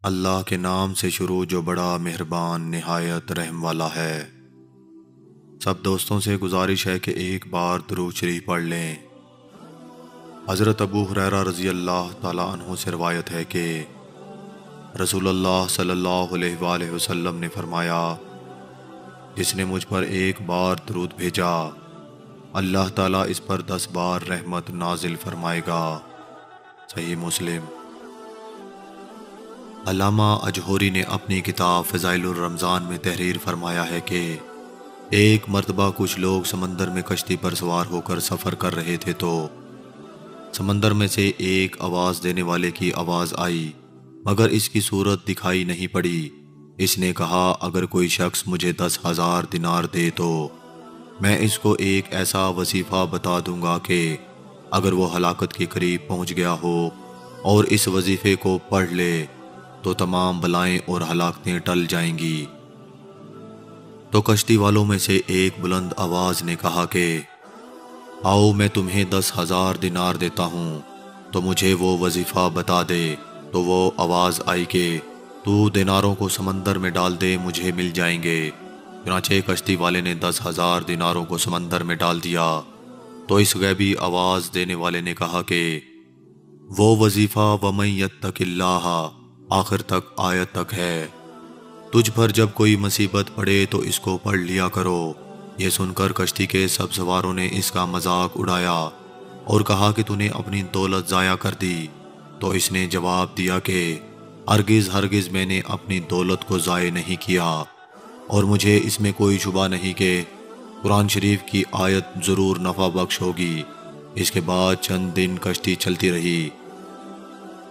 اللہ کے نام سے شروع جو بڑا مہربان نہایت رحم والا ہے۔ سب دوستوں سے گزارش ہے کہ ایک بار درود شریف پڑھ لیں۔ حضرت ابو ہریرہ رضی اللہ تعالیٰ عنہ سے روایت ہے کہ رسول اللہ صلی اللہ علیہ وآلہ وسلم نے فرمایا، جس نے مجھ پر ایک بار درود بھیجا اللہ تعالیٰ اس پر 10 بار رحمت نازل فرمائے گا۔ صحیح مسلم۔ علامہ اجہوری نے اپنی کتاب فضائل الرمضان میں تحریر فرمایا ہے کہ ایک مرتبہ کچھ لوگ سمندر میں کشتی پر سوار ہو کر سفر کر رہے تھے تو سمندر میں سے ایک آواز دینے والے کی آواز آئی، مگر اس کی صورت دکھائی نہیں پڑی۔ اس نے کہا، اگر کوئی شخص مجھے 10,000 دینار دے تو میں اس کو ایک ایسا وظیفہ بتا دوں گا کہ اگر وہ ہلاکت کے قریب پہنچ گیا ہو اور اس وظیفے کو پڑھ لے تو تمام بلائیں اور ہلاکتیں ٹل جائیں گی۔ تو کشتی والوں میں سے ایک بلند آواز نے کہا کہ آؤ میں تمہیں 10,000 دینار دیتا ہوں تو مجھے وہ وظیفہ بتا دے۔ تو وہ آواز آئی کہ تو دیناروں کو سمندر میں ڈال دے، مجھے مل جائیں گے۔ چنانچہ کشتی والے نے 10,000 دیناروں کو سمندر میں ڈال دیا۔ تو اس غیبی آواز دینے والے نے کہا کہ وہ وظیفہ وَمَن يَتَّقِ اللَّهَ آخر تک آیت تک ہے۔ تجھ پر جب کوئی مصیبت پڑے تو اس کو پڑھ لیا کرو۔ یہ سن کر کشتی کے سب سواروں نے اس کا مذاق اڑایا اور کہا کہ تو نے اپنی دولت ضائع کر دی۔ تو اس نے جواب دیا کہ ہرگز ہرگز میں نے اپنی دولت کو ضائع نہیں کیا، اور مجھے اس میں کوئی شبہ نہیں کہ قرآن شریف کی آیت ضرور نفع بخش ہوگی۔ اس کے بعد چند دن کشتی چلتی رہی،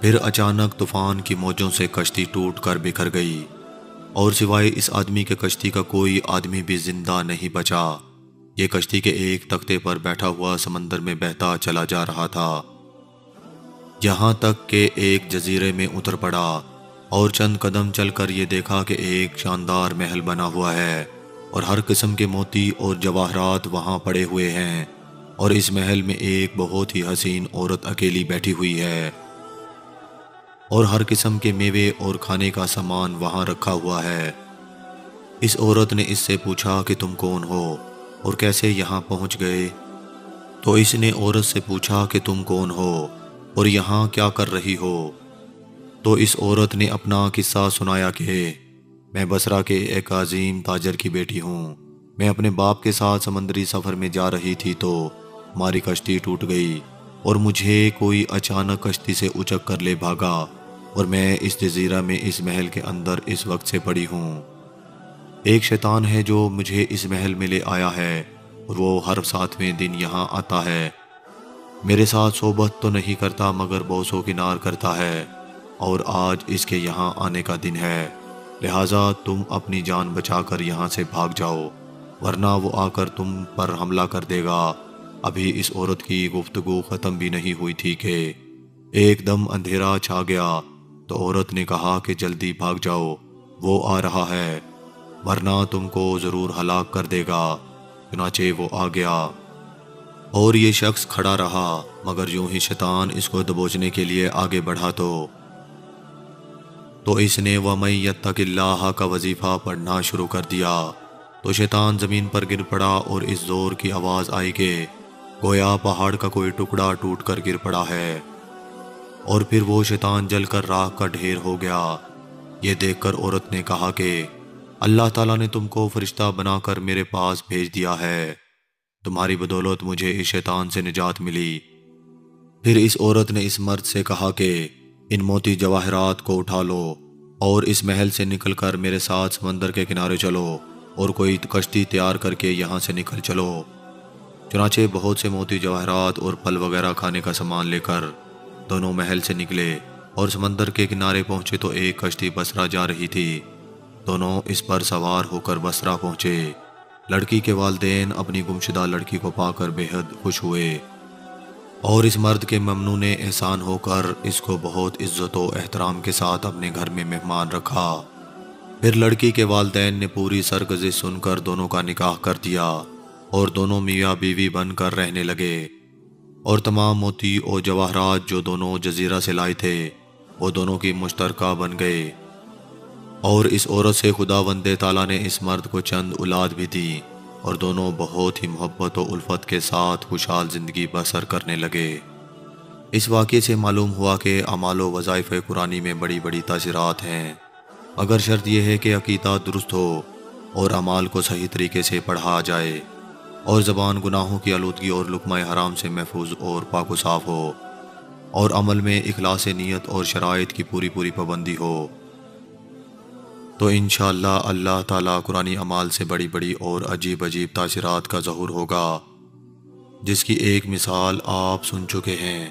پھر اچانک طوفان کی موجوں سے کشتی ٹوٹ کر بکھر گئی، اور سوائے اس آدمی کے کشتی کا کوئی آدمی بھی زندہ نہیں بچا۔ یہ کشتی کے ایک تختے پر بیٹھا ہوا سمندر میں بہتا چلا جا رہا تھا، یہاں تک کہ ایک جزیرے میں اتر پڑا، اور چند قدم چل کر یہ دیکھا کہ ایک شاندار محل بنا ہوا ہے، اور ہر قسم کے موتی اور جواہرات وہاں پڑے ہوئے ہیں، اور اس محل میں ایک بہت ہی حسین عورت اکیلی بیٹھی ہوئی ہے، اور ہر قسم کے میوے اور کھانے کا سامان وہاں رکھا ہوا ہے۔ اس عورت نے اس سے پوچھا کہ تم کون ہو اور کیسے یہاں پہنچ گئے؟ تو اس نے عورت سے پوچھا کہ تم کون ہو اور یہاں کیا کر رہی ہو؟ تو اس عورت نے اپنا قصہ سنایا کہ میں بصرہ کے ایک عظیم تاجر کی بیٹی ہوں۔ میں اپنے باپ کے ساتھ سمندری سفر میں جا رہی تھی تو ہماری کشتی ٹوٹ گئی، اور مجھے کوئی اچانک کشتی سے اچک کر لے بھاگا، اور میں اس جزیرہ میں اس محل کے اندر اس وقت سے پڑی ہوں۔ ایک شیطان ہے جو مجھے اس محل میں لے آیا ہے، اور وہ ہر 7ویں دن یہاں آتا ہے۔ میرے ساتھ صحبت تو نہیں کرتا مگر بوس و کنار کرتا ہے، اور آج اس کے یہاں آنے کا دن ہے، لہٰذا تم اپنی جان بچا کر یہاں سے بھاگ جاؤ، ورنہ وہ آ کر تم پر حملہ کر دے گا۔ ابھی اس عورت کی گفتگو ختم بھی نہیں ہوئی تھی کہ ایک دم اندھیرا چھا گیا۔ تو عورت نے کہا کہ جلدی بھاگ جاؤ، وہ آ رہا ہے، ورنہ تم کو ضرور ہلاک کر دے گا۔ چنانچہ وہ آ گیا، اور یہ شخص کھڑا رہا، مگر یوں ہی شیطان اس کو دبوچنے کے لیے آگے بڑھا تو اس نے وَمَن يَتَّقِ اللَّهَ کا وظیفہ پڑھنا شروع کر دیا۔ تو شیطان زمین پر گر پڑا، اور اس زور کی آواز آئی کہ گویا پہاڑ کا کوئی ٹکڑا ٹوٹ کر گر پڑا ہے، اور پھر وہ شیطان جل کر راکھ کا ڈھیر ہو گیا۔ یہ دیکھ کر عورت نے کہا کہ اللہ تعالیٰ نے تم کو فرشتہ بنا کر میرے پاس بھیج دیا ہے، تمہاری بدولت مجھے اس شیطان سے نجات ملی۔ پھر اس عورت نے اس مرد سے کہا کہ ان موتی جواہرات کو اٹھا لو، اور اس محل سے نکل کر میرے ساتھ سمندر کے کنارے چلو، اور کوئی کشتی تیار کر کے یہاں سے نکل چلو۔ چنانچہ بہت سے موتی جواہرات اور پھل وغیرہ کھانے کا سامان لے کر دونوں محل سے نکلے، اور سمندر کے کنارے پہنچے تو ایک کشتی بصرہ جا رہی تھی۔ دونوں اس پر سوار ہو کر بصرہ پہنچے۔ لڑکی کے والدین اپنی گمشدہ لڑکی کو پا کر بے حد خوش ہوئے، اور اس مرد کے ممنون احسان ہو کر اس کو بہت عزت و احترام کے ساتھ اپنے گھر میں مہمان رکھا۔ پھر لڑکی کے والدین نے پوری سرگزشت سن کر دونوں کا نکاح کر دیا، اور دونوں میاں بیوی بن کر رہنے لگے، اور تمام موتی اور جواہرات جو دونوں جزیرہ سے لائے تھے وہ دونوں کی مشترکہ بن گئے، اور اس عورت سے خداوند تعالیٰ نے اس مرد کو چند اولاد بھی دی، اور دونوں بہت ہی محبت و الفت کے ساتھ خوشحال زندگی بسر کرنے لگے۔ اس واقعے سے معلوم ہوا کہ اعمال و وظائف قرآنی میں بڑی بڑی تاثیرات ہیں، مگر شرط یہ ہے کہ عقیدہ درست ہو اور اعمال کو صحیح طریقے سے پڑھا جائے، اور زبان گناہوں کی آلودگی اور لقمہ حرام سے محفوظ اور پاک و صاف ہو، اور عمل میں اخلاص نیت اور شرائط کی پوری پابندی ہو، تو انشاءاللہ اللہ تعالیٰ قرآنی اعمال سے بڑی بڑی اور عجیب عجیب تاثیرات کا ظہور ہوگا، جس کی ایک مثال آپ سن چکے ہیں۔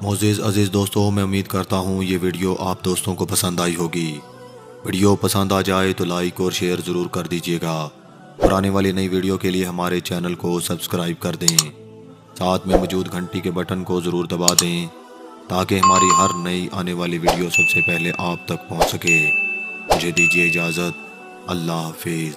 معزز عزیز دوستوں، میں امید کرتا ہوں یہ ویڈیو آپ دوستوں کو پسند آئی ہوگی۔ ویڈیو پسند آ جائے تو لائک اور شیئر ضرور کر دیجیے گا، اور آنے والی نئی ویڈیو کے لیے ہمارے چینل کو سبسکرائب کر دیں، ساتھ میں موجود گھنٹی کے بٹن کو ضرور دبا دیں تاکہ ہماری ہر نئی آنے والی ویڈیو سب سے پہلے آپ تک پہنچ سکے۔ مجھے دیجیے اجازت، اللہ حافظ۔